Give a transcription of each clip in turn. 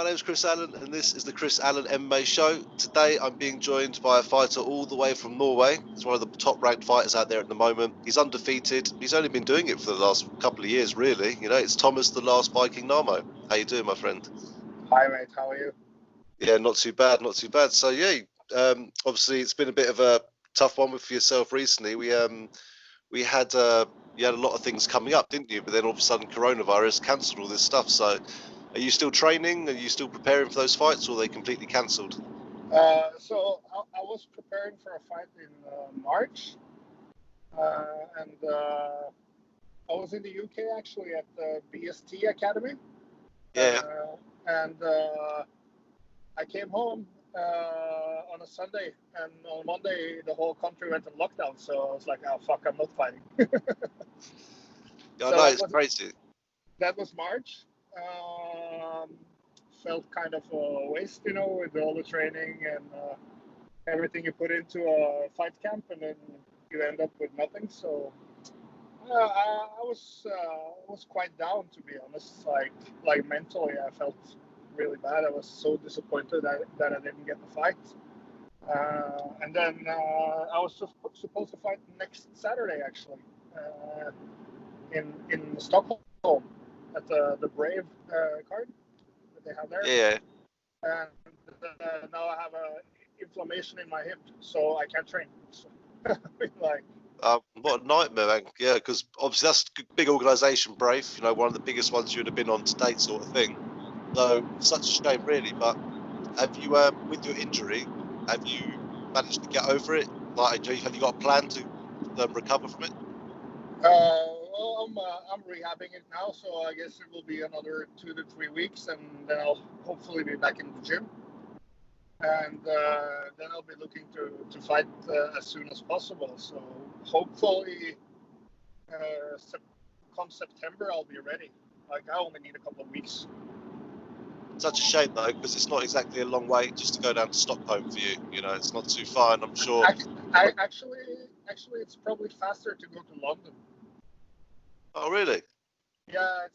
name's Chris Allen, and this is the Chris Allen MMA Show. Today, I'm being joined by a fighter all the way from Norway. He's one of the top-ranked fighters out there at the moment. He's undefeated. He's only been doing it for the last couple of years, really. You know, it's Thomas, the last Viking Narmo. How you doing, my friend? Hi, mate. How are you? Yeah, not too bad, not too bad. So, yeah, obviously, it's been a bit of a tough one for yourself recently. You had a lot of things coming up, didn't you? But then all of a sudden, coronavirus cancelled all this stuff. So, are you still training? Are you still preparing for those fights, or are they completely cancelled? So I was preparing for a fight in March, and I was in the UK actually at the BST Academy. Yeah. And I came home on a Sunday, and on Monday the whole country went in lockdown. So I was like, "Oh fuck, I'm not fighting." I know, it's crazy. That was March. Felt kind of a waste, you know, with all the training and everything you put into a fight camp, and then you end up with nothing. So I was quite down, to be honest. Like mentally, I felt really bad. I was so disappointed that I didn't get the fight. And then I was supposed to fight next Saturday, actually, in Stockholm at the Brave card that they have there. Yeah. And now I have a inflammation in my hip, so I can't train. So, like, what a nightmare, man. Yeah, because obviously that's a big organisation, Brave. You know, one of the biggest ones you'd have been on to date, sort of thing. So such a shame, really. But have you, with your injury, have you managed to get over it? Like, have you got a plan to recover from it? Well, I'm rehabbing it now, so I guess it will be another 2 to 3 weeks, and then I'll hopefully be back in the gym. And then I'll be looking to fight as soon as possible. So hopefully, come September, I'll be ready. Like, I only need a couple of weeks. Such a shame, though, because it's not exactly a long way just to go down to Stockholm for you. You know, it's not too far, and I'm sure. Actually, it's probably faster to go to London. Oh, really? Yeah,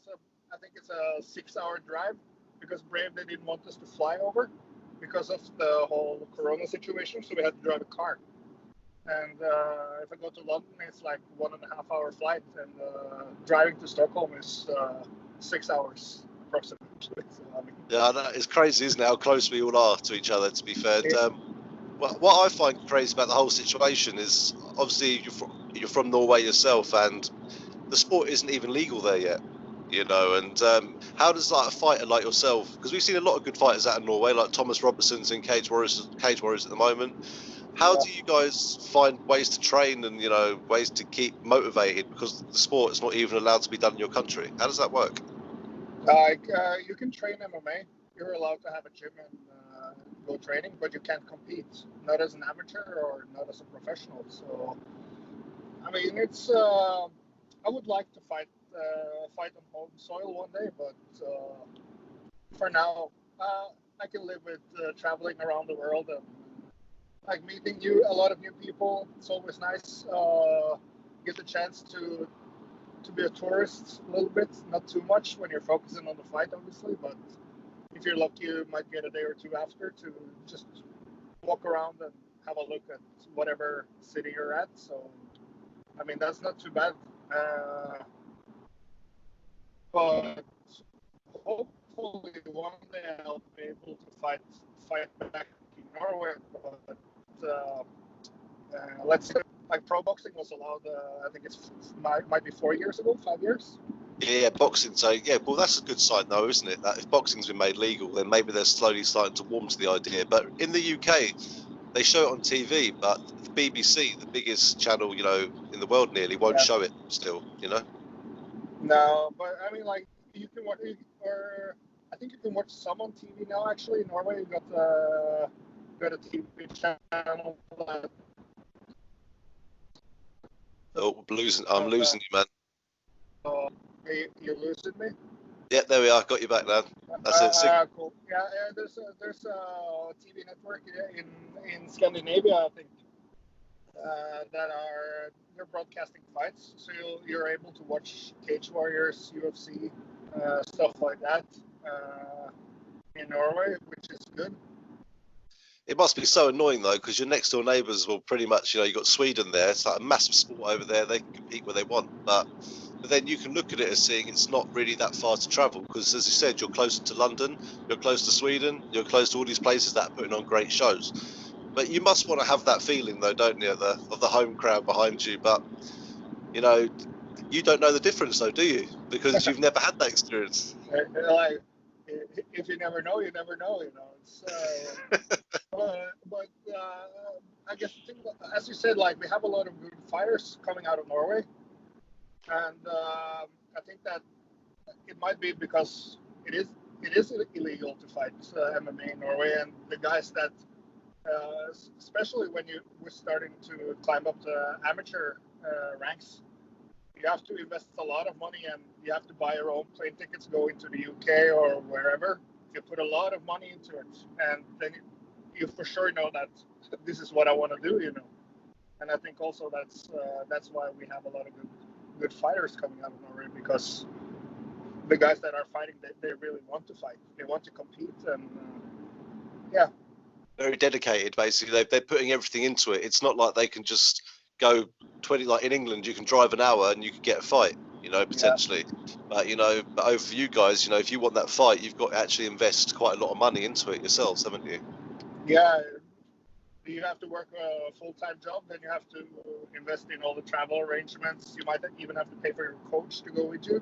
I think it's a 6-hour drive, because Brave, they didn't want us to fly over because of the whole Corona situation, so we had to drive a car. And if I go to London, it's like 1.5 hour flight, and driving to Stockholm is 6 hours approximately. So, I mean, yeah, I know. It's crazy, isn't it, how close we all are to each other, to be fair. And, what I find crazy about the whole situation is, obviously, you're from Norway yourself, and the sport isn't even legal there yet. You know, and how does like a fighter like yourself, because we've seen a lot of good fighters out of Norway, like Thomas Robertson's in Cage Warriors at the moment. How do you guys find ways to train and, you know, ways to keep motivated, because the sport is not even allowed to be done in your country? How does that work? Like, you can train MMA. You're allowed to have a gym and go training, but you can't compete, not as an amateur or not as a professional. So, I mean, it's. I would like to fight on home soil one day, but for now, I can live with traveling around the world and like meeting a lot of new people. It's always nice. Get the chance to be a tourist a little bit, not too much when you're focusing on the fight, obviously, but if you're lucky, you might get a day or two after to just walk around and have a look at whatever city you're at. So, I mean, that's not too bad. But hopefully one day I'll be able to fight back in Norway. But let's say, like, pro boxing was allowed. I think it's might be 4 years ago, 5 years. Yeah, boxing. So yeah, well, that's a good sign, though, isn't it? That if boxing's been made legal, then maybe they're slowly starting to warm to the idea. But in the UK, they show it on TV, but the BBC, the biggest channel, you know, in the world, nearly won't show it still. You know. No, but I mean, like, you can watch, or I think you can watch some on TV now. Actually, in Norway, you got a TV channel. Oh, I'm losing you, man. You're losing me? Yeah, there we are. Got you back now. That's it. Cool. Yeah, there's a TV network in Scandinavia, I think, they're broadcasting fights, so you're able to watch Cage Warriors, UFC, stuff like that. in Norway, which is good. It must be so annoying though, because your next door neighbours will pretty much, you've got Sweden there. It's like a massive sport over there. They can compete where they want, but then you can look at it as seeing it's not really that far to travel, because as you said, you're closer to London, you're close to Sweden, you're close to all these places that are putting on great shows. But you must want to have that feeling though, don't you, of the home crowd behind you. But you don't know the difference though, do you? Because you've never had that experience. Like, if you never know, you never know. It's, but I guess as you said, like we have a lot of good fighters coming out of Norway, and I think that it might be because it is illegal to fight MMA in Norway, and the guys that, especially when we're starting to climb up the amateur ranks, you have to invest a lot of money, and you have to buy your own plane tickets going to the UK or wherever. You put a lot of money into it, and then you for sure know that this is what I want to do, And I think also that's why we have a lot of good fighters coming out of Norway, because the guys that are fighting, they really want to fight. They want to compete, and yeah. Very dedicated, basically. They're putting everything into it. It's not like they can just go 20, like in England, you can drive an hour and you can get a fight, potentially. Yeah. But over for you guys, if you want that fight, you've got to actually invest quite a lot of money into it yourselves, haven't you? Yeah. You have to work a full-time job, then you have to invest in all the travel arrangements. You might even have to pay for your coach to go with you,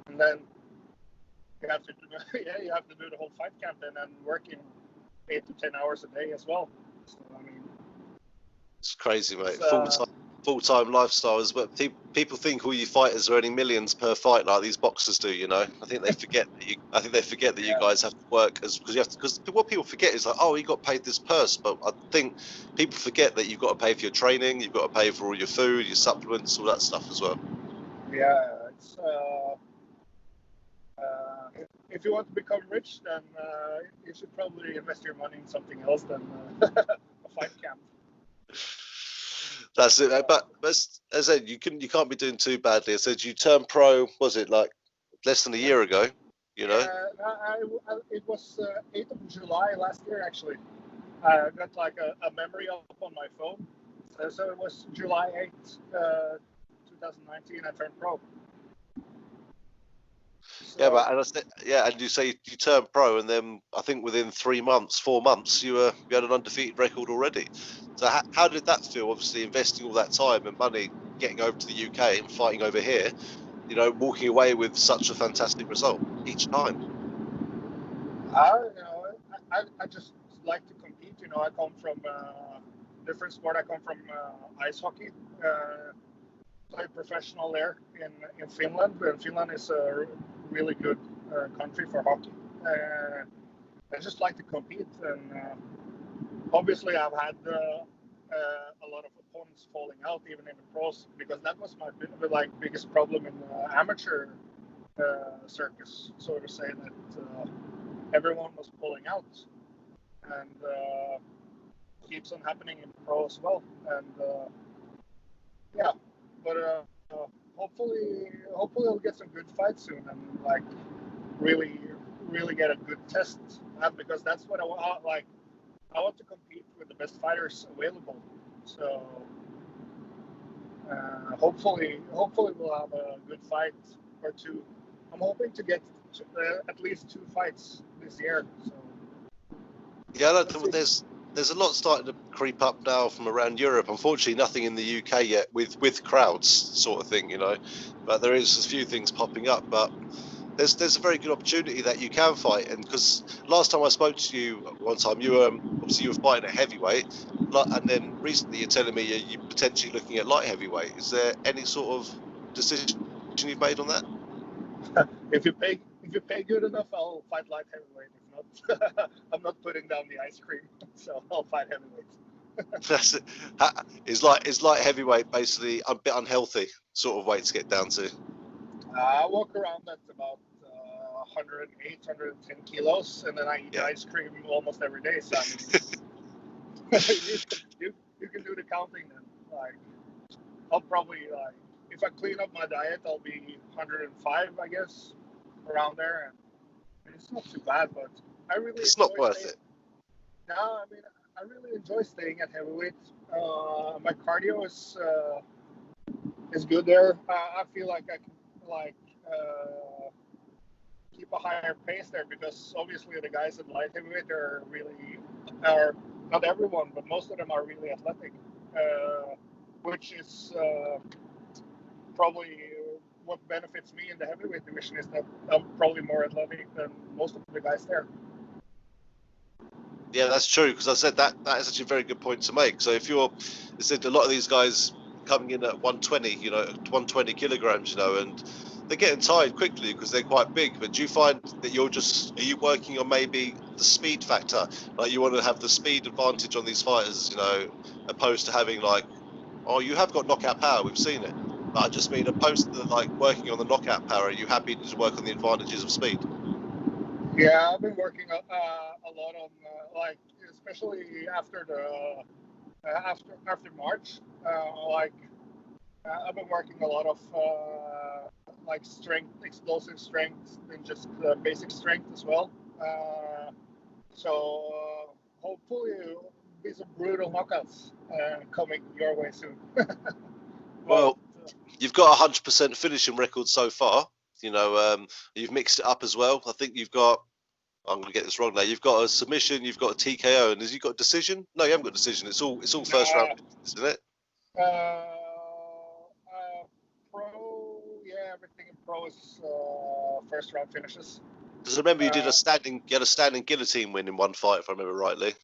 and then you have to do the whole fight camp and then working 8 to 10 hours a day as well. So, I mean, it's crazy, mate. Full-time lifestyles, but people think all you fighters are earning millions per fight like these boxers do. I think they forget that you guys have to work because what people forget is like, oh, he got paid this purse, but I think people forget that you've got to pay for your training, you've got to pay for all your food, your supplements, all that stuff as well. Yeah, it's if you want to become rich, then you should probably invest your money in something else than a fight camp. That's it. But as I said, you can't be doing too badly. I said you turned pro. Was it like less than a year ago? Yeah, it was 8th of July last year. Actually, I got like a memory up on my phone. So it was July 8th, 2019. I turned pro. So, and you say you turned pro, and then I think within 3 months, 4 months, you had an undefeated record already. So how did that feel? Obviously, investing all that time and money, getting over to the UK and fighting over here, walking away with such a fantastic result each time. I just like to compete. I come from different sport. I come from ice hockey. Played professional there in Finland, and Finland is a really good country for hockey. I just like to compete, and obviously I've had a lot of opponents falling out, even in the pros, because that was my biggest problem in the amateur circus, so to say, that everyone was pulling out, and keeps on happening in pro as well, and yeah. But hopefully I'll get some good fights soon, and really get a good test, because that's what I want. I want to compete with the best fighters available. So hopefully we'll have a good fight or two. I'm hoping to get at least 2 fights this year. So yeah, there's a lot starting to creep up now from around Europe. Unfortunately, nothing in the UK yet with crowds, sort of thing, But there is a few things popping up. But there's a very good opportunity that you can fight. And because last time I spoke to you one time, you obviously you were fighting at heavyweight, and then recently you're telling me you're potentially looking at light heavyweight. Is there any sort of decision you've made on that? if you pay good enough, I'll fight light heavyweight. If not, I'm not putting down the ice cream, so I'll fight heavyweight. That's it. Is light heavyweight basically a bit unhealthy sort of weight to get down to? I walk around at about 108, 110 kilos, and then I eat ice cream almost every day. So I mean, you can do the counting then. I'll probably if I clean up my diet, I'll be 105, I guess, around there. And it's not too bad, but I really It's not enjoy worth staying. it. No, I mean, I really enjoy staying at heavyweight. My cardio is good there. I feel like I can keep a higher pace there because obviously the guys at light heavyweight are not everyone, but most of them are really athletic, which is probably what benefits me in the heavyweight division is that I'm probably more athletic than most of the guys there. Yeah, that's true, because I said that is actually a very good point to make. So if you're, I said a lot of these guys coming in at 120, 120 kilograms, and they're getting tired quickly because they're quite big. But do you find that are you working on maybe the speed factor? Like you want to have the speed advantage on these fighters, opposed to having you have got knockout power, we've seen it. But I just mean opposed to working on the knockout power, are you happy to work on the advantages of speed? Yeah, I've been working a lot on especially after after March. I've been working a lot of strength, explosive strength, and just basic strength as well. So hopefully be some brutal knockouts coming your way soon. Well, you've got 100% finishing record so far. You've mixed it up as well. I think you've got. I'm going to get this wrong now. You've got a submission, you've got a TKO, and has you got a decision? No, you haven't got a decision. It's all first round, isn't it? Pro, yeah, everything in pro is first round finishes. Because I remember you had a standing guillotine win in one fight, if I remember rightly.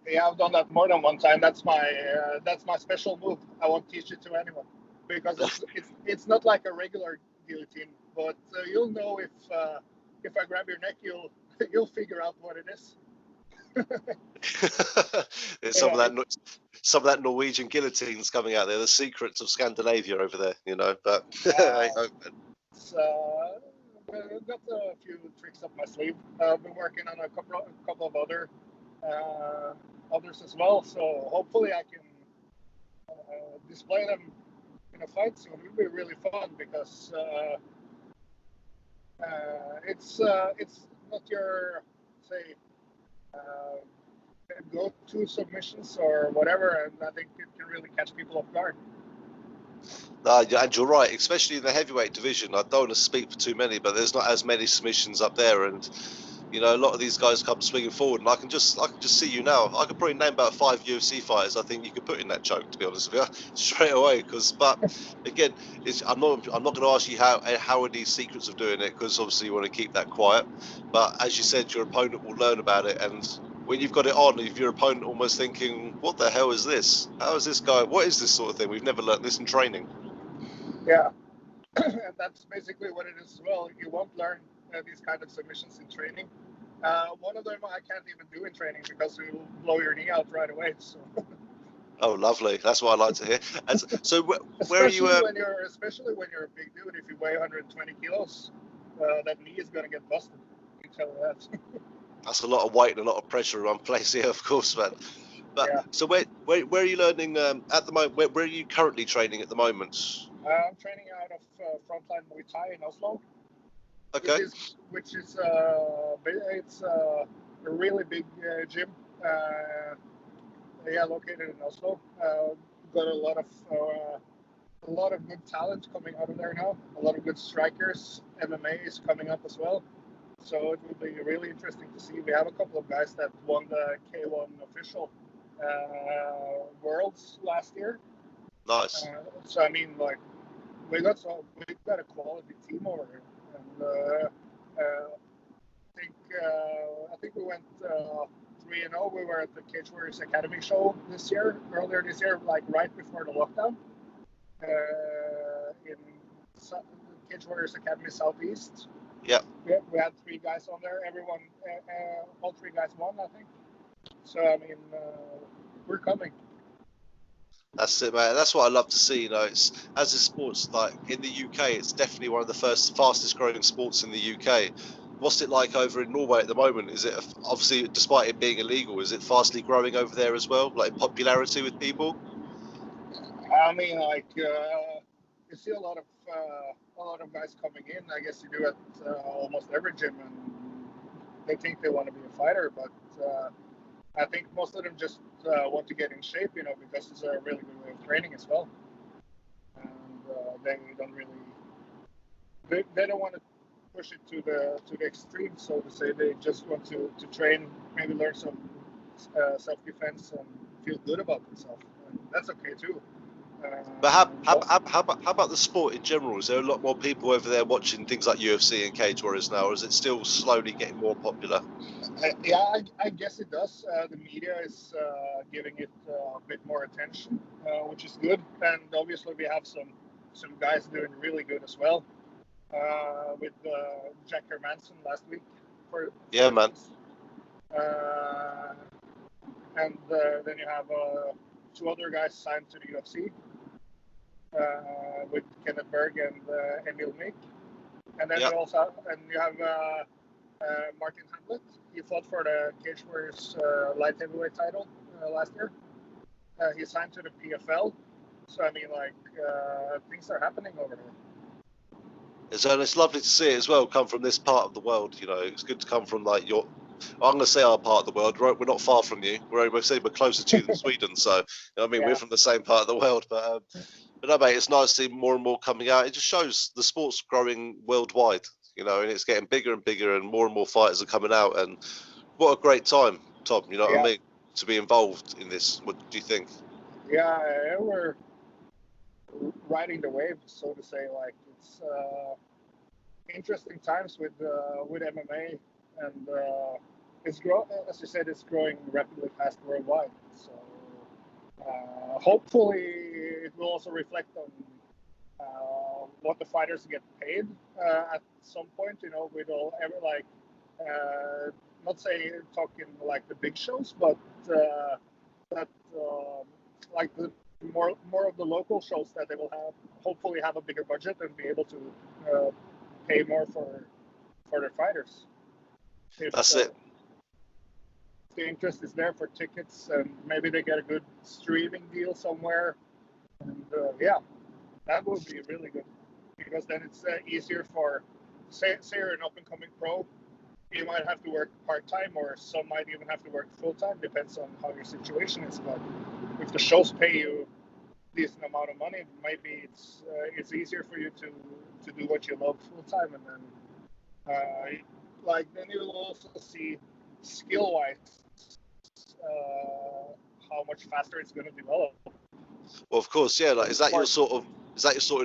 Yeah, I've done that more than one time. That's my special move. I won't teach it to anyone because it's not like a regular guillotine, but you'll know if I grab your neck, you'll figure out what it is. It's some of that Norwegian guillotines coming out there, the secrets of Scandinavia over there, But I've got a few tricks up my sleeve. I've been working on a couple of others as well. So hopefully I can display them in a fight soon. It would be really fun because it's not your say go-to submissions or whatever, and I think it can really catch people off guard. And you're right, especially in the heavyweight division. I don't want to speak for too many, but there's not as many submissions up there, and a lot of these guys come swinging forward, and I can just see you now. I could probably name about 5 UFC fighters I think you could put in that choke, to be honest with you, straight away. But again, I'm not going to ask you how are these secrets of doing it, because obviously you want to keep that quiet. But as you said, your opponent will learn about it, and when you've got it on, if your opponent almost thinking, "What the hell is this? How is this guy? What is this sort of thing? We've never learned this in training." Yeah, and that's basically what it is as well. You won't learn these kind of submissions in training. One of them I can't even do in training because it will blow your knee out right away. So. Oh, lovely! That's what I like to hear. And so, where are you? Especially when you're a big dude, if you weigh 120 kilos, that knee is going to get busted. You can tell you that. That's a lot of weight and a lot of pressure in one place here, of course, man. But yeah. So where are you learning at the moment? Where are you currently training at the moment? I'm training out of Frontline Muay Thai in Oslo. Okay. Which is it's a really big gym. Located in Oslo. Got a lot of good talent coming out of there now. A lot of good strikers. MMA is coming up as well. So it will be really interesting to see. We have a couple of guys that won the K1 official Worlds last year. Nice. So I mean, we got a quality team over here, and I think we went 3-0. We were at the Cage Warriors Academy show earlier this year, right before the lockdown, in Cage Warriors Academy Southeast. Yeah. We had 3 guys on there. All 3 guys won, I think. So I mean, we're coming. That's it, man. That's what I love to see. It's as a sports, in the UK, it's definitely one of the fastest growing sports in the UK. What's it like over in Norway at the moment? Is it obviously, despite it being illegal, is it fastly growing over there as well, like popularity with people? I mean, you see a lot of guys coming in. I guess you do at almost every gym, and they think they want to be a fighter, but I think most of them just want to get in shape, because it's a really good way of training as well. And they don't really, they don't want to push it to the extreme, so to say. They just want to train, maybe learn some self-defense and feel good about themselves. And that's okay too. But how about the sport in general? Is there a lot more people over there watching things like UFC and Cage Warriors now, or is it still slowly getting more popular? I guess it does. The media is giving it a bit more attention, which is good. And obviously we have some guys doing really good as well. With Jack Hermanson last week. Yeah, man. And then you have 2 other guys signed to the UFC. With Kenneth Berg and Emil Mick, and then you have Martin Hamlet. He fought for the Cage Warriors light heavyweight title last year. He signed to the PFL, so I mean, things are happening over there. So it's lovely to see it as well come from this part of the world. It's good to come from I'm going to say our part of the world. We're not far from you. We're closer to you than Sweden, so we're from the same part of the world, but no, mate, it's nice to see more and more coming out. It just shows the sport's growing worldwide, and it's getting bigger and bigger, and more fighters are coming out. And what a great time, Tom, what I mean, to be involved in this. What do you think? Yeah, we're riding the wave, so to say. It's interesting times with MMA, and it's as you said, it's growing rapidly fast worldwide. So hopefully it will also reflect on what the fighters get paid at some point. We don't ever not say talking like the big shows, but that like the more of the local shows, that they will hopefully have a bigger budget and be able to pay more for their fighters. That's it. The interest is there for tickets, and maybe they get a good streaming deal somewhere, and that would be really good, because then it's easier for say you're an up and coming pro. You might have to work part-time, or some might even have to work full-time, depends on how your situation is. But if the shows pay you a decent amount of money, maybe it's easier for you to do what you love full-time, and then then you'll also see skill-wise how much faster it's going to develop. Well, of course, yeah. Is that your sort of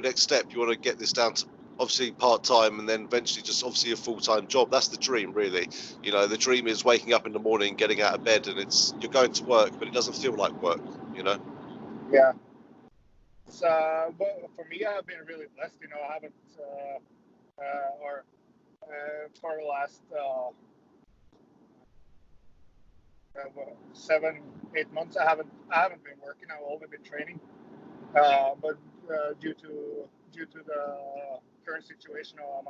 next step? You want to get this down to obviously part-time, and then eventually just obviously a full-time job. That's the dream, really. The dream is waking up in the morning, getting out of bed, and you're going to work, but it doesn't feel like work. Yeah. But for me, I've been really blessed. I haven't for the last 7-8 months, I haven't been working. I've only been training. But due to the current situation, I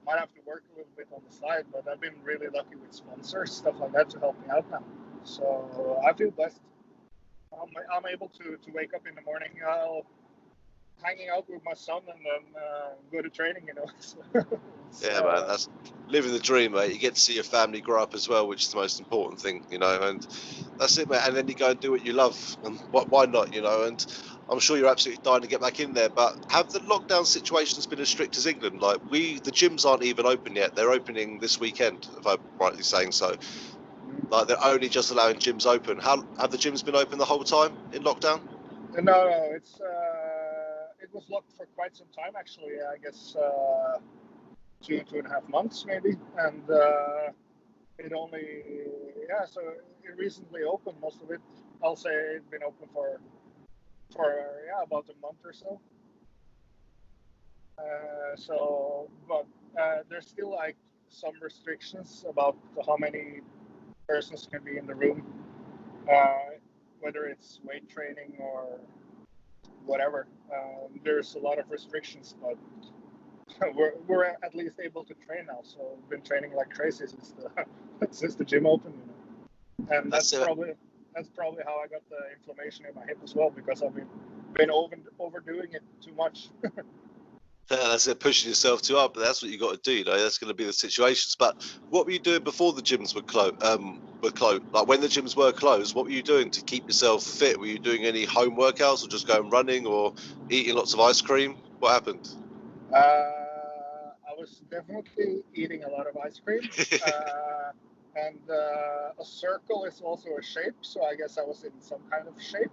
might have to work a little bit on the side. But I've been really lucky with sponsors, stuff like that, to help me out now. So I feel blessed. I'm able to wake up in the morning, hanging out with my son, and then go to training. Yeah, man, that's living the dream, mate. You get to see your family grow up as well, which is the most important thing, and that's it, mate. And then you go and do what you love, and why not, And I'm sure you're absolutely dying to get back in there. But have the lockdown situations been as strict as England? The gyms aren't even open yet. They're opening this weekend, if I'm rightly saying so. They're only just allowing gyms open. Have the gyms been open the whole time in lockdown? No, it was locked for quite some time, actually. I guess 2.5 months maybe, and it recently opened. Most of it, I'll say, it's been open for about a month or so. But there's still some restrictions about how many persons can be in the room, whether it's weight training or whatever. There's a lot of restrictions, but we're at least able to train now. So we've been training like crazy since the gym opened, and that's probably how I got the inflammation in my hip as well, because I've been overdoing it too much. That's it, pushing yourself too hard, but that's what you got to do. You know, that's going to be the situations. But what were you doing before the gyms were closed? Like when the gyms were closed, what were you doing to keep yourself fit? Were you doing any home workouts, or just going running, or eating lots of ice cream? What happened? I was definitely eating a lot of ice cream, and a circle is also a shape, so I guess I was in some kind of shape.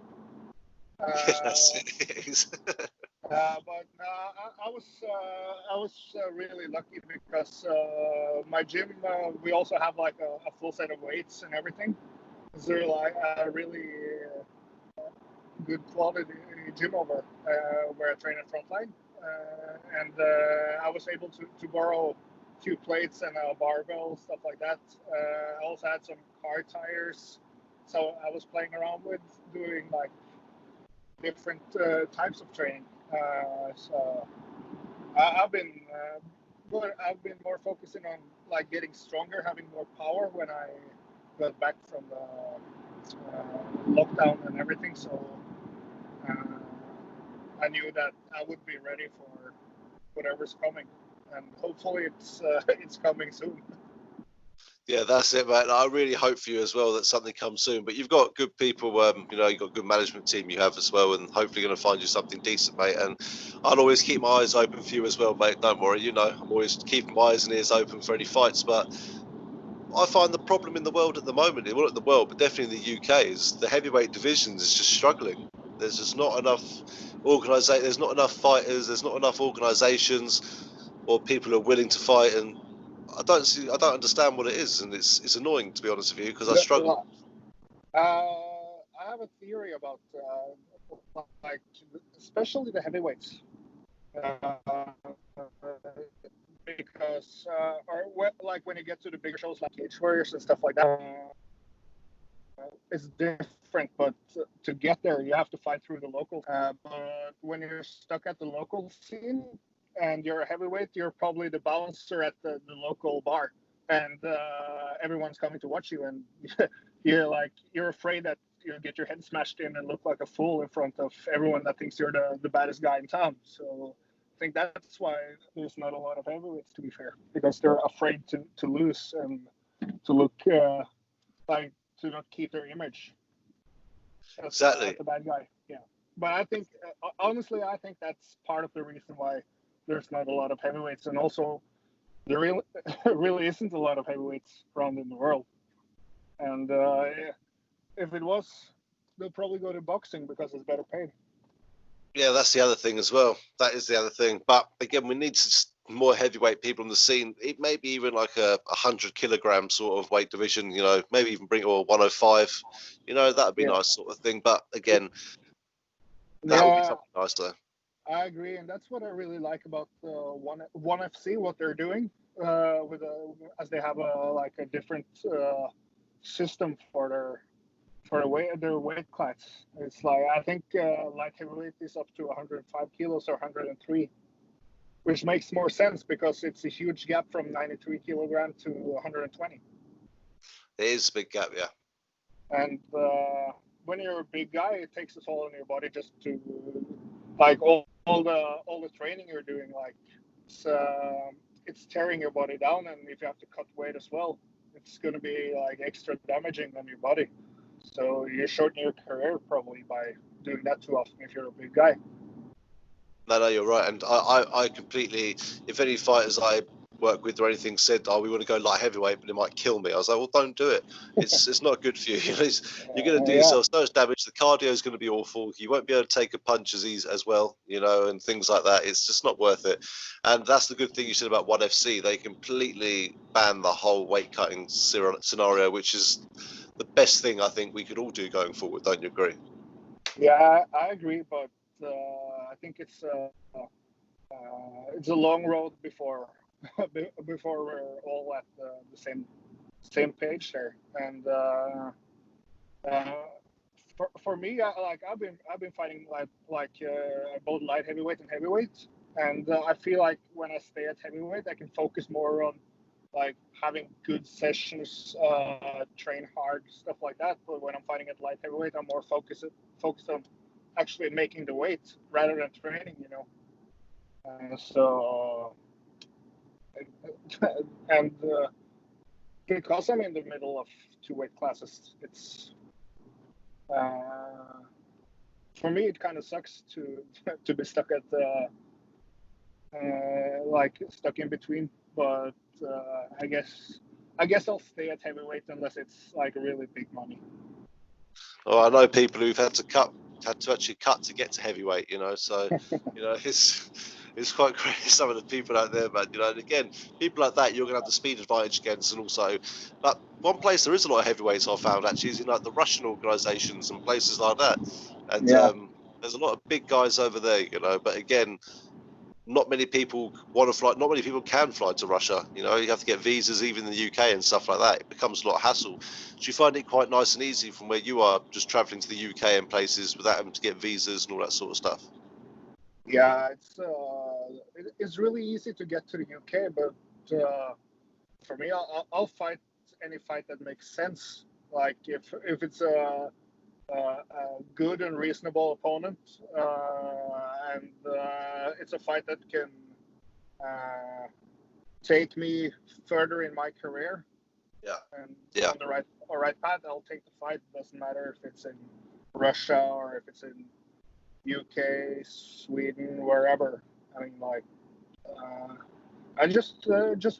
That's it. But I was really lucky because my gym we also have like a full set of weights and everything. So they're like a really good quality gym over where I train at Frontline, and I was able to borrow a few plates and a barbell, stuff like that. I also had some car tires, so I was playing around with doing like different types of training. So I've been more focusing on like getting stronger, having more power when I got back from the lockdown and everything. So I knew that I would be ready for whatever's coming, and hopefully it's coming soon. Yeah, that's it, mate. I really hope for you as well that something comes soon. But you've got good people, you know, you've got a good management team you have as well, and hopefully going to find you something decent, mate. And I'll always keep my eyes open for you as well, mate. Don't worry. You know, I'm always keeping my eyes and ears open for any fights. But I find the problem in the world at the moment, well, not the world, but definitely in the UK, is the heavyweight divisions is just struggling. There's just not enough organisation. There's not enough fighters. There's not enough organisations or people who are willing to fight. And I don't understand what it is, and it's annoying, to be honest with you, because I struggle. I have a theory about like especially the heavyweights, because like when you get to the bigger shows like Cage Warriors and stuff like that, it's different. But to get there, you have to fight through the local. But when you're stuck at the local scene and you're a heavyweight, you're probably the bouncer at the local bar, and everyone's coming to watch you, and you're afraid that you'll get your head smashed in and look like a fool in front of everyone that thinks you're the baddest guy in town. So I think that's why there's not a lot of heavyweights, to be fair, because they're afraid to lose and to look like to not keep their image as Exactly. the bad guy. Yeah, but I think honestly, I think that's part of the reason why there's not a lot of heavyweights, and also there really, really isn't a lot of heavyweights around in the world. And if it was, they'll probably go to boxing because it's better paid. Yeah, that's the other thing as well. That is the other thing. But again, we need more heavyweight people on the scene. It may be even like a 100 kilogram sort of weight division. You know, maybe even bring or 105. You know, that would be nice sort of thing. But again, that would be Yeah, something nice though. I agree, and that's what I really like about one FC, what they're doing as they have a different system for their weight class. It's like I think light heavyweight is up to 105 kilos or 103, which makes more sense because it's a huge gap from 93 kilogram to 120. It is a big gap, yeah. And when you're a big guy, it takes a toll on your body just to like all the training you're doing. Like it's tearing your body down, and if you have to cut weight as well, it's going to be like extra damaging on your body. So you shorten your career probably by doing that too often if you're a big guy. No, you're right. And I completely, if any fighters I work with or anything said, oh, we want to go light heavyweight, but it might kill me. I was like, well, don't do it. It's not good for you. You know, you're going to do yourself so much damage. The cardio is going to be awful. You won't be able to take a punch as well, you know, and things like that. It's just not worth it. And that's the good thing you said about ONE FC. They completely ban the whole weight cutting scenario, which is the best thing I think we could all do going forward. Don't you agree? Yeah, I agree, but I think it's a long road before before we're all at the same page there. And uh, for me, I've been fighting both light heavyweight and heavyweight, and I feel like when I stay at heavyweight, I can focus more on like having good sessions, train hard, stuff like that. But when I'm fighting at light heavyweight, I'm more focused on actually making the weight rather than training, you know. So and because I'm in the middle of two weight classes, it's for me it kind of sucks to to be stuck at like stuck in between. But I guess I'll stay at heavyweight unless it's like really big money. Well, I know people who've had to actually cut to get to heavyweight, you know. So, you know, it's quite crazy. Some of the people out there, man. You know, and again, people like that, you're gonna have the speed advantage against, and also, but one place there is a lot of heavyweights I found actually is in like the Russian organisations and places like that, and Yeah. there's a lot of big guys over there, you know. But again, not many people want to fly. Not many people can fly to Russia. You know, you have to get visas, even in the UK and stuff like that. It becomes a lot of hassle. Do you find it quite nice and easy from where you are, just traveling to the UK and places without having to get visas and all that sort of stuff? Yeah, it's really easy to get to the UK, but for me, I'll fight any fight that makes sense. Like if it's a good and reasonable opponent, and it's a fight that can take me further in my career. Yeah. And Yeah. on the right path, I'll take the fight. Doesn't matter if it's in Russia or if it's in UK, Sweden, wherever. I mean, like, I just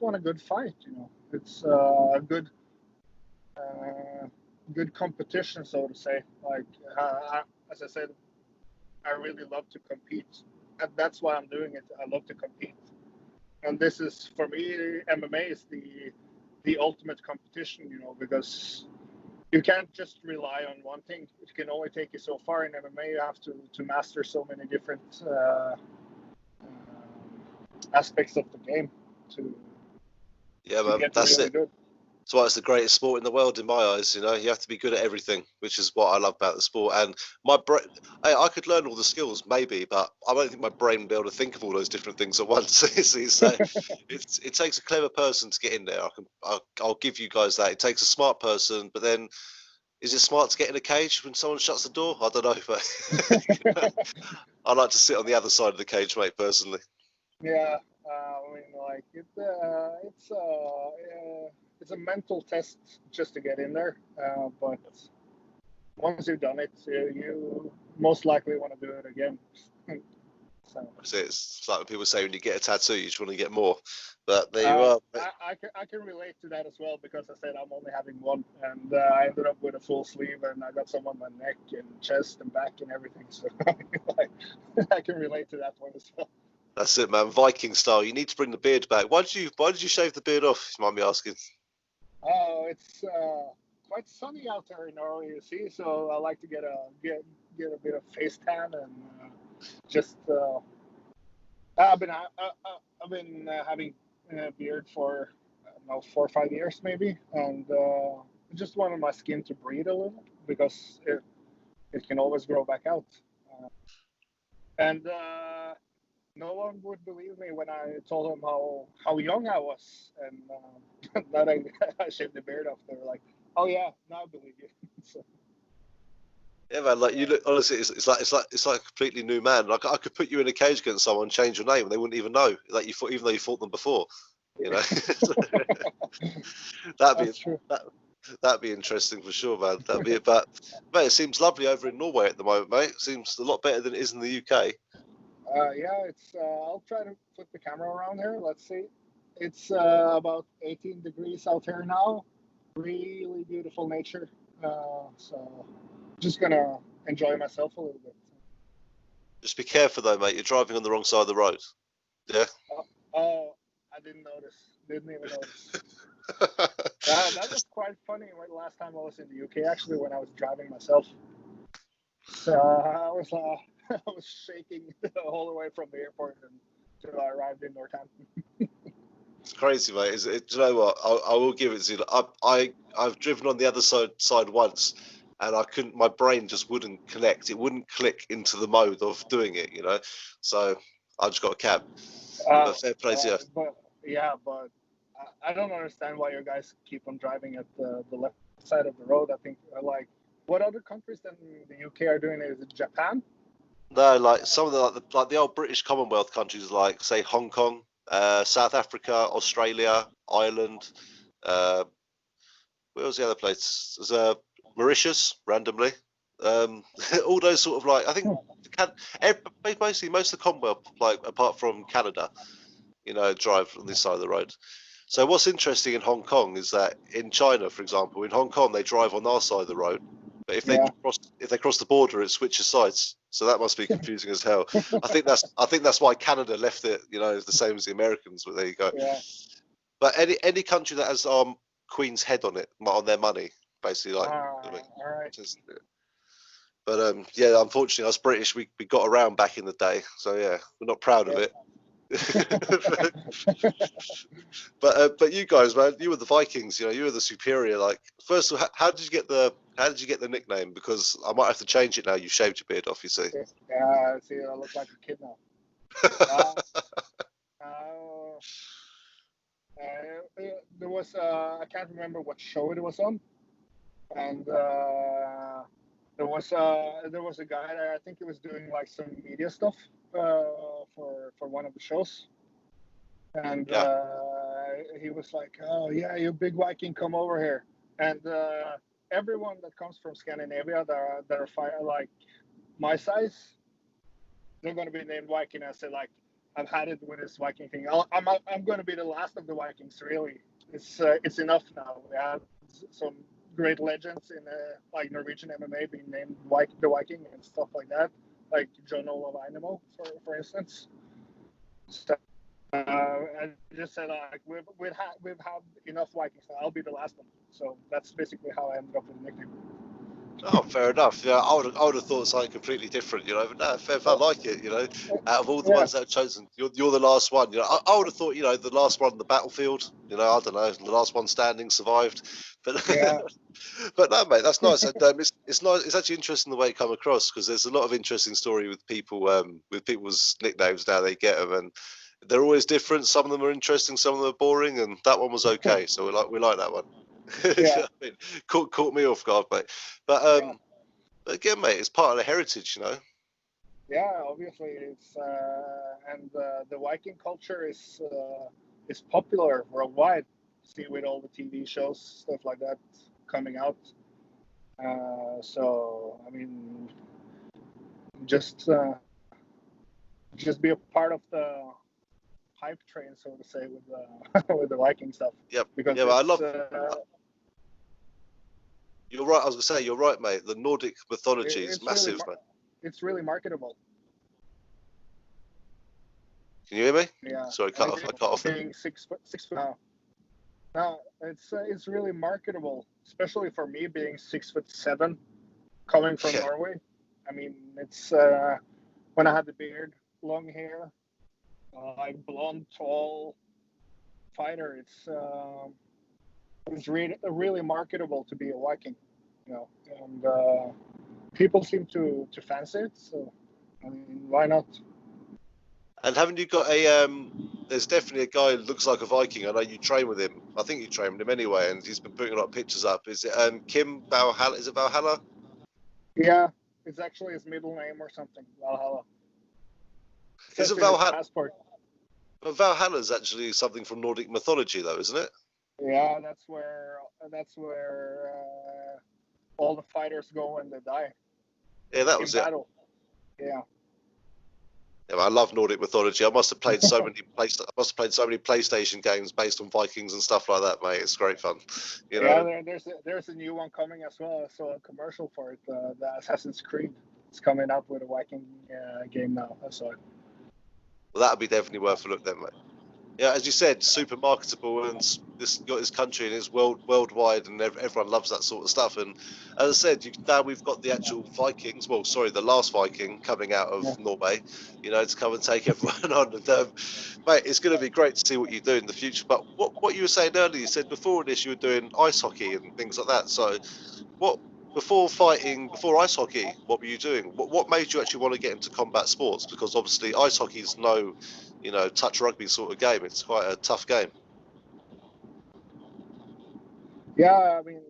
want a good fight. You know, it's a good competition, so to say. Like, as I said, I really love to compete, and that's why I'm doing it. I love to compete, and this is for me. MMA is the ultimate competition, you know, because you can't just rely on one thing. It can only take you so far in MMA. You have to master so many different aspects of the game to get that's really it. good. That's why it's the greatest sport in the world in my eyes. You know, you have to be good at everything, which is what I love about the sport. And my brain, I could learn all the skills maybe, but I don't think my brain would be able to think of all those different things at once. So it takes a clever person to get in there. I'll give you guys that. It takes a smart person, but then is it smart to get in a cage when someone shuts the door? I don't know, but I like to sit on the other side of the cage, mate, personally. Yeah, I mean, like it's a mental test just to get in there, but once you've done it, you most likely want to do it again. So. It's like when people say when you get a tattoo, you just want to get more. But there you are. I can relate to that as well because I said I'm only having one, and I ended up with a full sleeve, and I got some on my neck and chest and back and everything. So like, I can relate to that one as well. That's it, man. Viking style. You need to bring the beard back. Why did you shave the beard off? If you mind me asking. Oh, it's quite sunny out there in Norway, you see. So I like to get a bit of face tan and just. I've been having a beard for I don't know 4 or 5 years maybe, and I just wanted my skin to breathe a little because it can always grow back out. And no one would believe me when I told them how young I was, and that I shaved the beard off. They were like, "Oh yeah, now I believe you." So, Yeah, man. Like you look. Honestly, it's like a completely new man. Like I could put you in a cage against someone, change your name, and they wouldn't even know. Like you fought, even though you fought them before. You know. that'd be that's true. that'd be interesting for sure, man. That'd be it. But mate, it seems lovely over in Norway at the moment, mate. It seems a lot better than it is in the UK. Yeah, it's. I'll try to flip the camera around here. Let's see. It's about 18 degrees out here now. Really beautiful nature. So just gonna enjoy myself a little bit. Just be careful though, mate. You're driving on the wrong side of the road. Yeah. Oh, I didn't notice. Didn't even notice. That was quite funny. Last time I was in the UK, actually, when I was driving myself, so I was I was shaking the whole way from the airport until I arrived in Northampton. It's crazy, mate. Is it? Do you know what? I will give it to you. I've driven on the other side once, and I couldn't. My brain just wouldn't connect. It wouldn't click into the mode of doing it. You know. So I just got a cab. But fair play to you. But I don't understand why you guys keep on driving at the left side of the road. I think like what other countries than the UK are doing it? Is it Japan? No, like some of the old British Commonwealth countries, like say Hong Kong, South Africa, Australia, Ireland. Where was the other place? There's Mauritius, randomly. All those sort of like I think basically most of the Commonwealth, like apart from Canada, drive on this side of the road. So what's interesting in Hong Kong is that in China, for example, in Hong Kong they drive on our side of the road, but if they cross the border, it switches sides. So that must be confusing as hell. I think that's why Canada left it, the same as the Americans. But there you go. Yeah. But any country that has Queen's head on it, on their money, basically, like. All right. But yeah, unfortunately, us British, we got around back in the day, so yeah, we're not proud of it. But you guys, man, you were the Vikings. You were the superior. Like, first of all, how did you get the nickname? Because I might have to change it now. You shaved your beard off, you see. Yeah, see, I look like a kid now. There was I can't remember what show it was on, and there was a guy there. I think he was doing like some media stuff for one of the shows, and he was like, "Oh yeah, you big Viking, come over here." And everyone that comes from Scandinavia that are like my size, they're going to be named Viking. I said, like, I've had it with this Viking thing. I'm going to be the last of the Vikings. Really, it's enough now. We have some great legends in like Norwegian MMA being named the Viking and stuff like that, like John Olav Einemo, for instance. So, I just said, like, we've had enough Vikings now. I'll be the last one. So that's basically how I ended up with the nickname. Oh, fair enough. Yeah, I would have thought something completely different, But no, I like it, Out of all the ones that are chosen, you're the last one. I would have thought, the last one on the battlefield. I don't know, the last one standing survived. But but no, mate, that's nice. And it's nice. It's actually interesting the way it come across, because there's a lot of interesting story with people, with people's nicknames now they get them, and they're always different. Some of them are interesting, some of them are boring, and that one was okay. So we like that one. Yeah. I mean, caught me off guard, mate. But again, mate, it's part of the heritage, Yeah, obviously it's and the Viking culture is popular worldwide. See, with all the TV shows, stuff like that coming out. So I mean, just be a part of the hype train, so to say, with with the Viking stuff. Yep. Because I love. You're right. I was gonna say you're right, mate. The Nordic mythology is massive, mate. It's really marketable. Can you hear me? Yeah. Sorry, I cut off. Being 6 foot now. No, it's really marketable, especially for me being 6'7", coming from Norway. I mean, it's when I had the beard, long hair, like blonde, tall fighter. It's really marketable to be a Viking, and people seem to fancy it. So, I mean, why not? And haven't you got a there's definitely a guy who looks like a Viking. I know you train with him. I think you train with him anyway, and he's been putting a lot of pictures up. Is it Kim Valhalla? Is it Valhalla? Yeah, it's actually his middle name or something. Valhalla. Is it Valhalla? Passport. But Valhalla is actually something from Nordic mythology, though, isn't it? Yeah, that's where all the fighters go when they die. Yeah, that was it. Battle. Yeah. Yeah, I love Nordic mythology. I must have played so many PlayStation games based on Vikings and stuff like that, mate. It's great fun. Yeah, there's a new one coming as well. I saw a commercial for it. The Assassin's Creed. It's coming up with a Viking game now. I saw it. Well, that'd be definitely worth a look then, mate. Yeah, as you said, super marketable, and got this country and it's worldwide, and everyone loves that sort of stuff. And as I said, now we've got the actual Vikings. Well, sorry, the last Viking coming out of Norway, to come and take everyone on. And mate, it's going to be great to see what you do in the future. But what you were saying earlier, you said before this you were doing ice hockey and things like that. So, before ice hockey, what were you doing? What made you actually want to get into combat sports? Because obviously ice hockey is no touch rugby sort of game. It's quite a tough game. Yeah, I mean,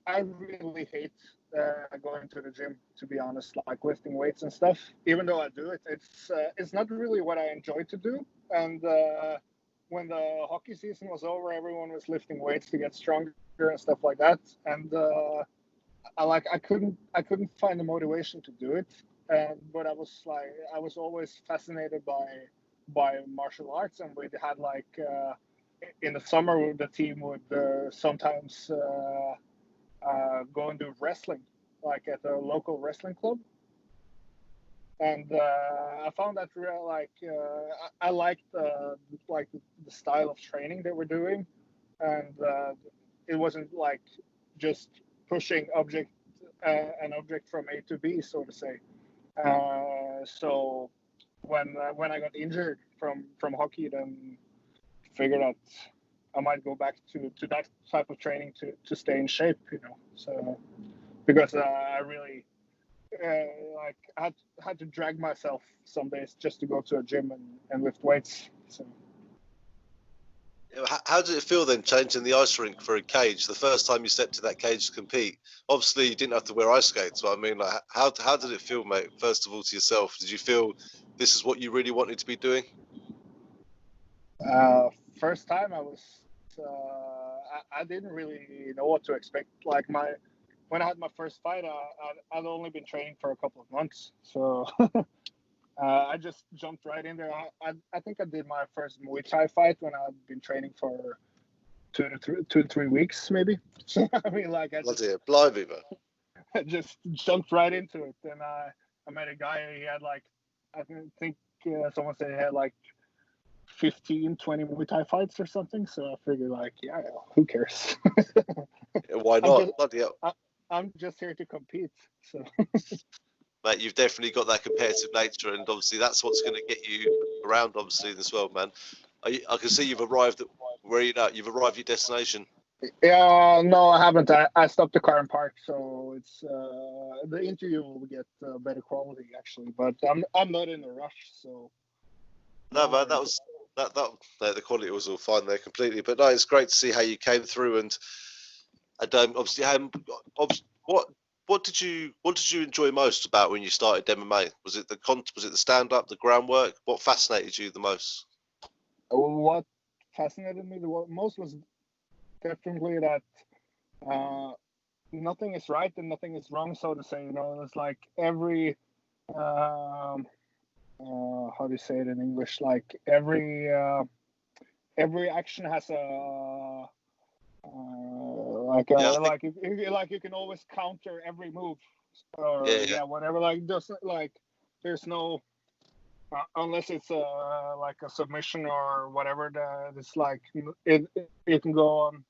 I really hate going to the gym, to be honest, like lifting weights and stuff. Even though I do it, it's not really what I enjoy to do. And when the hockey season was over, everyone was lifting weights to get stronger and stuff like that. And I couldn't find the motivation to do it. But I was always fascinated by martial arts, and we had like in the summer the team would sometimes go and do wrestling, like at a local wrestling club. And I found that I liked like the style of training they were doing, and it wasn't like just pushing an object from A to B, so to say. So when I got injured from hockey, then figured out I might go back to that type of training to stay in shape, you know. So because I really like had to drag myself some days just to go to a gym and lift weights. So How did it feel then, changing the ice rink for a cage? The first time you stepped to that cage to compete, obviously you didn't have to wear ice skates. But I mean, like, how did it feel, mate? First of all, to yourself, did you feel this is what you really wanted to be doing? first time I was I didn't really know what to expect. Like when I had my first fight, I'd only been training for a couple of months, so I just jumped right in there. I think I did my first Muay Thai fight when I'd been training for 2 to 3 weeks, maybe. So I mean, like Blimey, man. I just jumped right into it. And I met a guy. He had like I think someone said he had like 15, 20 Muay Thai fights or something. So I figured like, yeah, who cares? Why not? Bloody hell. I'm just here to compete. So. Mate, you've definitely got that competitive nature, and obviously that's what's going to get you around, obviously, in this world, man. I can see you've arrived at where you know. You've arrived at your destination. Yeah, no, I haven't. I stopped the car in park, so it's the interview will get better quality actually. But I'm not in a rush, so. No, man, the quality was all fine there completely. But no, it's great to see how you came through, and obviously, what did you enjoy most about when you started MMA? Was it the stand up, the groundwork? What fascinated you the most? What fascinated me the most was definitely that nothing is right and nothing is wrong, so to say. You know, it's like every how do you say it in English? Like every action has a like you can always counter every move or whatever. Like there's no unless it's like a submission or whatever. It's like it can go on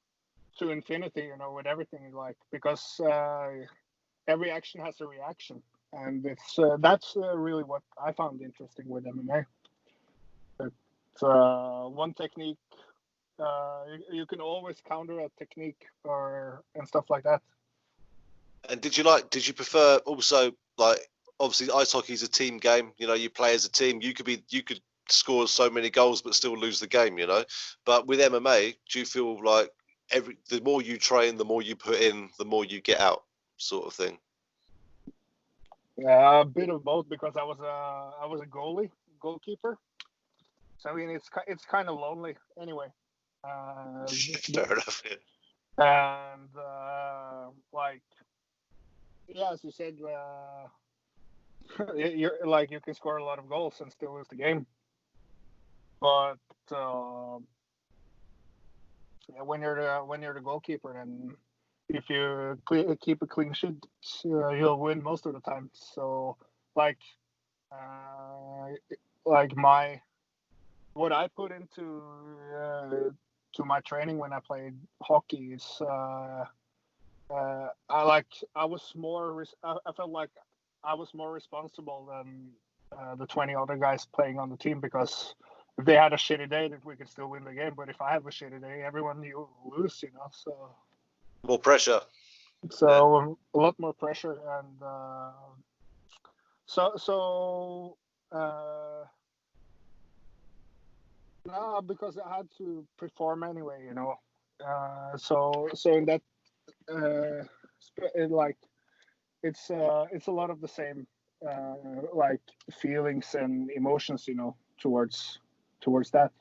to infinity, you know, with everything, like because every action has a reaction, and that's really what I found interesting with MMA. It's one technique. You can always counter a technique and stuff like that. And did you prefer also, like, obviously ice hockey is a team game, you know, you play as a team, you could score so many goals but still lose the game, you know, but with MMA, do you feel like the more you train, the more you put in, the more you get out, sort of thing? A bit of both, because I was a goalkeeper, so I mean it's kind of lonely anyway. Fair enough. Yeah. And like, yeah, as you said, you're like you can score a lot of goals and still lose the game. But when you're the goalkeeper, then if you keep a clean sheet, you'll win most of the time. So like what I put into to my training when I played hockey is I felt like I was more responsible than the 20 other guys playing on the team, because if they had a shitty day, we could still win the game. But if I have a shitty day, everyone knew lose, you know. So more pressure. So a lot more pressure, and no, because I had to perform anyway, you know. So in that like it's a lot of the same like feelings and emotions, towards that.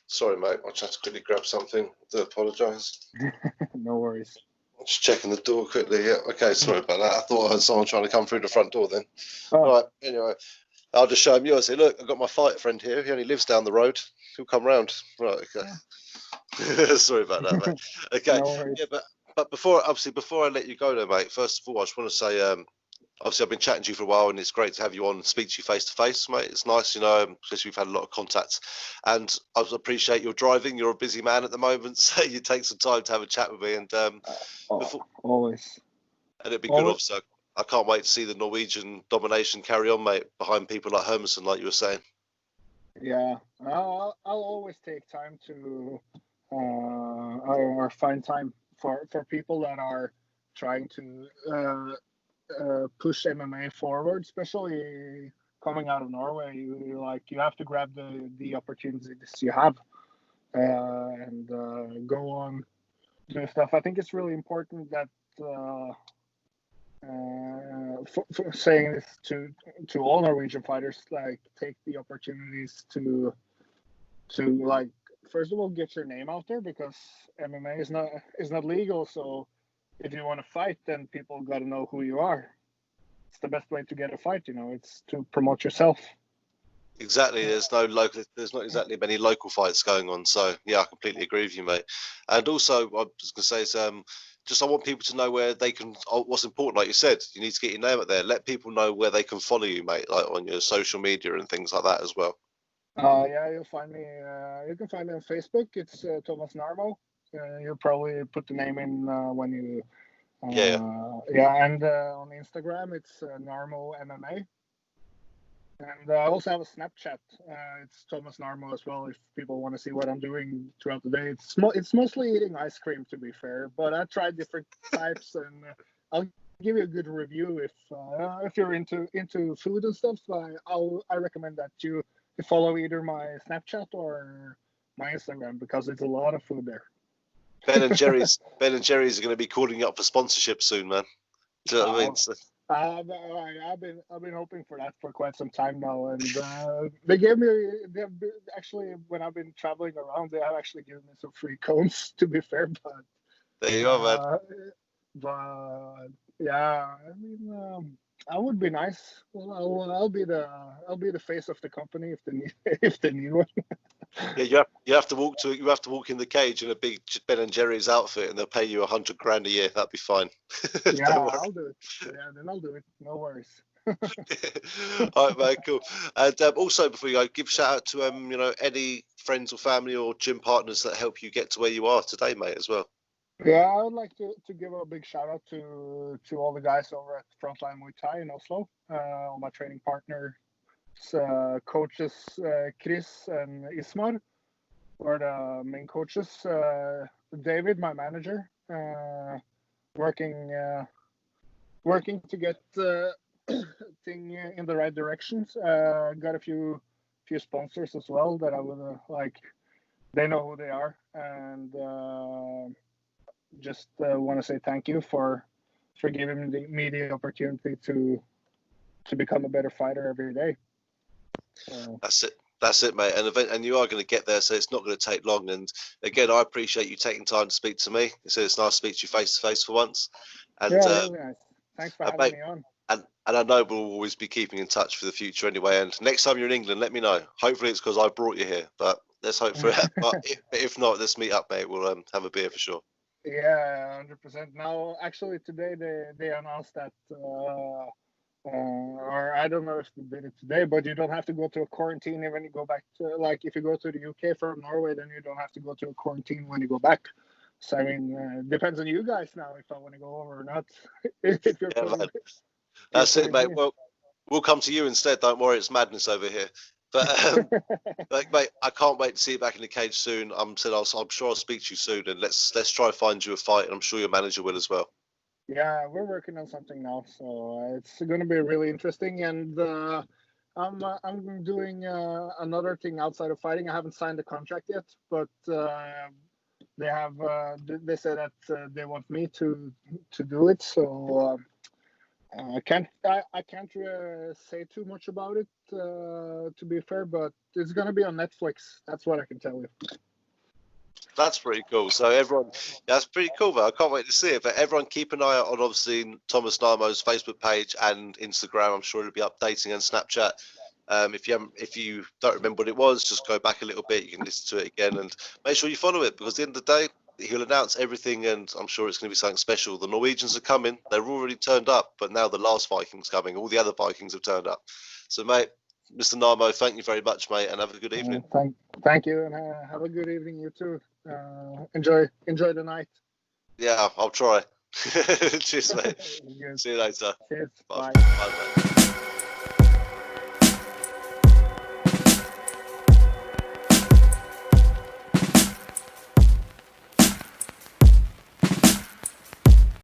Sorry, mate. I'll just quickly grab something. I do apologise. No worries. Just checking the door quickly. Yeah. Okay. Sorry about that. I thought I had someone trying to come through the front door then. Oh, Right. Anyway, I'll just show him yours. Say, look, I've got my fight friend here. He only lives down the road. He'll come round. Right. Okay. Sorry about that, mate. Okay. no worries. Yeah, but before I let you go there, mate. First of all, I just want to say, obviously I've been chatting to you for a while, and it's great to have you on and speak to you face to face, mate. It's nice, because we've had a lot of contact, and I appreciate your driving. You're a busy man at the moment, so you take some time to have a chat with me, and Always. and it'd be good. Always. Obviously, I can't wait to see the Norwegian domination carry on, mate, behind people like Hermansen, like you were saying. Yeah, I'll always take time to or find time for people that are trying to push MMA forward, especially coming out of Norway. You have to grab the opportunities you have and go on do stuff. I think it's really important that for saying this to all Norwegian fighters, like take the opportunities to like first of all get your name out there, because MMA is not legal. So if you want to fight, then people got to know who you are. It's the best way to get a fight. It's to promote yourself. Exactly. There's not exactly many local fights going on. So yeah, I completely agree with you, mate. And also, I was gonna say is just I want people to know where they can. What's important, like you said, you need to get your name out there. Let people know where they can follow you, mate, like on your social media and things like that as well. Yeah, you'll find me. You can find me on Facebook. It's Thomas Narmo. You'll probably put the name in when you. Yeah, and on Instagram it's Narmo MMA. And I also have a Snapchat. It's Thomas Narmo as well. If people want to see what I'm doing throughout the day, it's mostly eating ice cream, to be fair. But I tried different types, and I'll give you a good review if you're into food and stuff. I recommend that you follow either my Snapchat or my Instagram, because it's a lot of food there. Ben and Jerry's are going to be calling you up for sponsorship soon, man. Do you know what I mean? So, I've been hoping for that for quite some time now, and actually, when I've been traveling around, they have actually given me some free cones, to be fair. But there you go, man. but yeah, I mean, I would be nice. Well, I'll be the face of the company if they need if they need one. Yeah, you have to walk in the cage in a big Ben and Jerry's outfit, and they'll pay you $100 grand a year. That'd be fine. Yeah, I'll do it. Yeah, then I'll do it. No worries. All right, mate, cool. And also, before you go, give a shout out to any friends or family or gym partners that help you get to where you are today, mate, as well. Yeah, I would like to give a big shout out to all the guys over at Frontline Muay Thai in Oslo, all my training partners, coaches Chris and Ismar were the main coaches. David, my manager, working to get thing in the right directions. Got a few sponsors as well that I would like. They know who they are, and just want to say thank you for giving me the opportunity to become a better fighter every day. That's it, mate. And you are going to get there, so it's not going to take long. And again, I appreciate you taking time to speak to me. So it's nice to speak to you face to face for once. And yeah, really nice. Thanks for having me on. And I know we'll always be keeping in touch for the future anyway. And next time you're in England, let me know. Hopefully it's because I brought you here, but let's hope for it. But if not, let's meet up, mate. We'll have a beer for sure. Yeah, 100%. Now, actually, today they announced that, or I don't know if they did it today, but you don't have to go to a quarantine when you go back to, like, if you go to the UK from Norway, then you don't have to go to a quarantine when you go back. So, I mean, depends on you guys now if I want to go over or not. If you're That's it, mate. Well, we'll come to you instead. Don't worry, it's madness over here. But like, mate, I can't wait to see you back in the cage soon. I'm sure I'll speak to you soon, and let's try and find you a fight. And I'm sure your manager will as well. Yeah, we're working on something now, so it's going to be really interesting. And I'm doing another thing outside of fighting. I haven't signed the contract yet, but they have they said that they want me to do it. So I can't say too much about it, to be fair, but it's gonna be on Netflix. That's what I can tell you. That's pretty cool. So everyone, that's pretty cool, man. I can't wait to see it. But everyone, keep an eye out on obviously Thomas Narmo's Facebook page and Instagram. I'm sure it'll be updating, and Snapchat. If you don't remember what it was, just go back a little bit. You can listen to it again and make sure you follow it, because at the end of the day, he'll announce everything, and I'm sure it's going to be something special. The Norwegians are coming; they're already turned up, but now the last Viking's coming. All the other Vikings have turned up. So, mate, Mr. Narmo, thank you very much, mate, and have a good evening. Thank you, and have a good evening, you too. Enjoy the night. Yeah, I'll try. Cheers, mate. See you later. Cheers. Bye. Bye. Bye, mate.